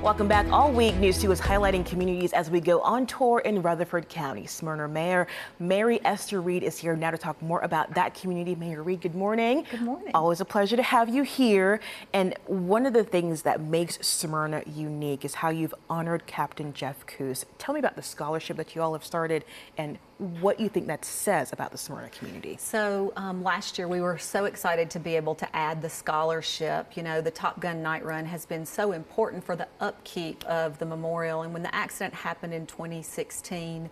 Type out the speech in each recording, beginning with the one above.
Welcome back. All week, News 2 is highlighting communities as we go on tour in Rutherford County. Smyrna Mayor Mary Esther Reed is here now to talk more about that community. Mayor Reed, good morning. Good morning. Always a pleasure to have you here. And one of the things that makes Smyrna unique is how you've honored Captain Jeff Coos. Tell me about the scholarship that you all have started and what you think that says about the Smyrna community. So last year we were so excited to be able to add the scholarship. You know, the Top Gun night run has been so important for the upkeep of the memorial, and when the accident happened in 2016,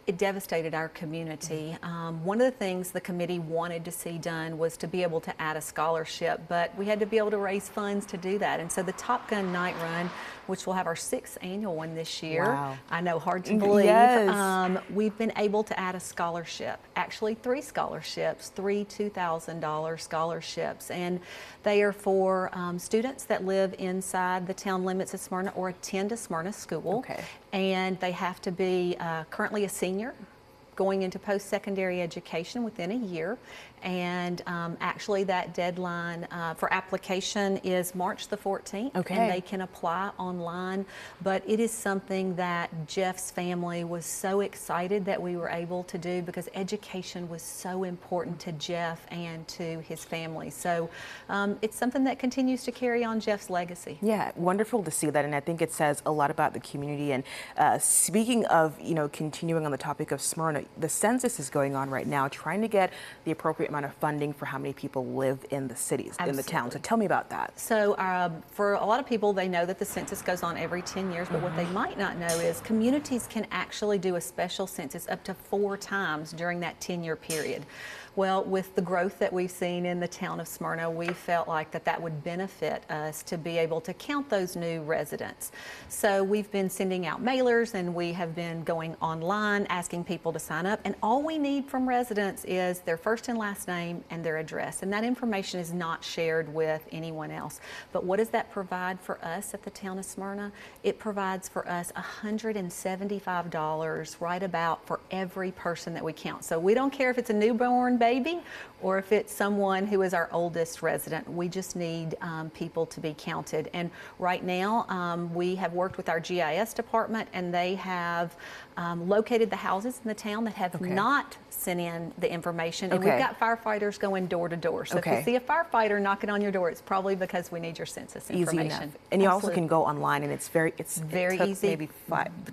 it devastated our community. One of the things the committee wanted to see done was to be able to add a scholarship, but we had to be able to raise funds to do that. And so the Top Gun night run, which will have our 6th annual one this year. Wow. I know, hard to believe. Yes. We've been able to add a scholarship, actually 3 scholarships, 3 $2,000 scholarships, and they are for students that live inside the town limits of Smyrna or attend a Smyrna school. Okay. And they have to be currently a senior, going into post-secondary education within a year. And actually that deadline for application is March the 14th. Okay. And they can apply online. But it is something that Jeff's family was so excited that we were able to do, because education was so important to Jeff and to his family. So it's something that continues to carry on Jeff's legacy. Yeah, wonderful to see that, and I think it says a lot about the community. And speaking of, continuing on the topic of Smyrna, the census is going on right now, trying to get the appropriate amount of funding for how many people live in the cities, Absolutely. in the town. So tell me about that. So for a lot of people, they know that the census goes on every 10 years, but what they might not know is communities can actually do a special census up to 4 times during that 10-year period. Well, with the growth that we've seen in the town of Smyrna, we felt like that would benefit us to be able to count those new residents. So we've been sending out mailers, and we have been going online asking people to sign up, and all we need from residents is their first and last name and their address, and that information is not shared with anyone else. But what does that provide for us at the town of Smyrna? It provides for us $175 right about for every person that we count. So we don't care if it's a newborn baby or if it's someone who is our oldest resident. We just need people to be counted. And right now we have worked with our GIS department, and they have located the houses in the town that have not sent in the information. And we've got firefighters going door to door. So if you see a firefighter knocking on your door, it's probably because we need your census information. Easy enough. And you also can go online, and it's very easy. Maybe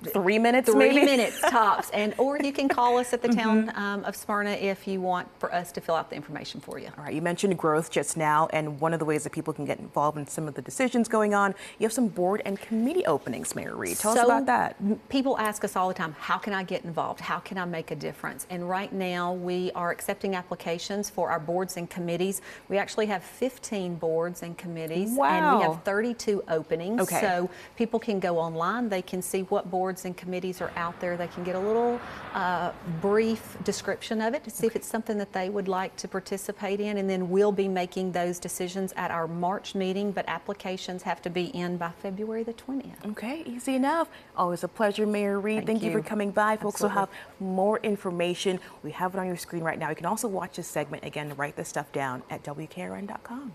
3 minutes, 3 maybe? minutes tops. And or you can call us at the town of Smyrna if you want for us to fill out the information for you. All right, you mentioned growth just now, and one of the ways that people can get involved in some of the decisions going on, you have some board and committee openings, Mayor Reed. Tell us about that. People ask us all the time, how can I get involved? How can I make a difference? And right now we are accepting applications for our boards and committees. We actually have 15 boards and committees. Wow. And we have 32 openings. Okay. So people can go online, they can see what boards and committees are out there, they can get a little brief description of it to see if it's something that they would like to participate in, and then we'll be making those decisions at our March meeting, but applications have to be in by February the 20th. Okay, easy enough. Always a pleasure, Mayor Reed. Thank you for coming by. Folks will have more information. We have it on your screen right now. You can also watch this segment again, write this stuff down at WKRN.com.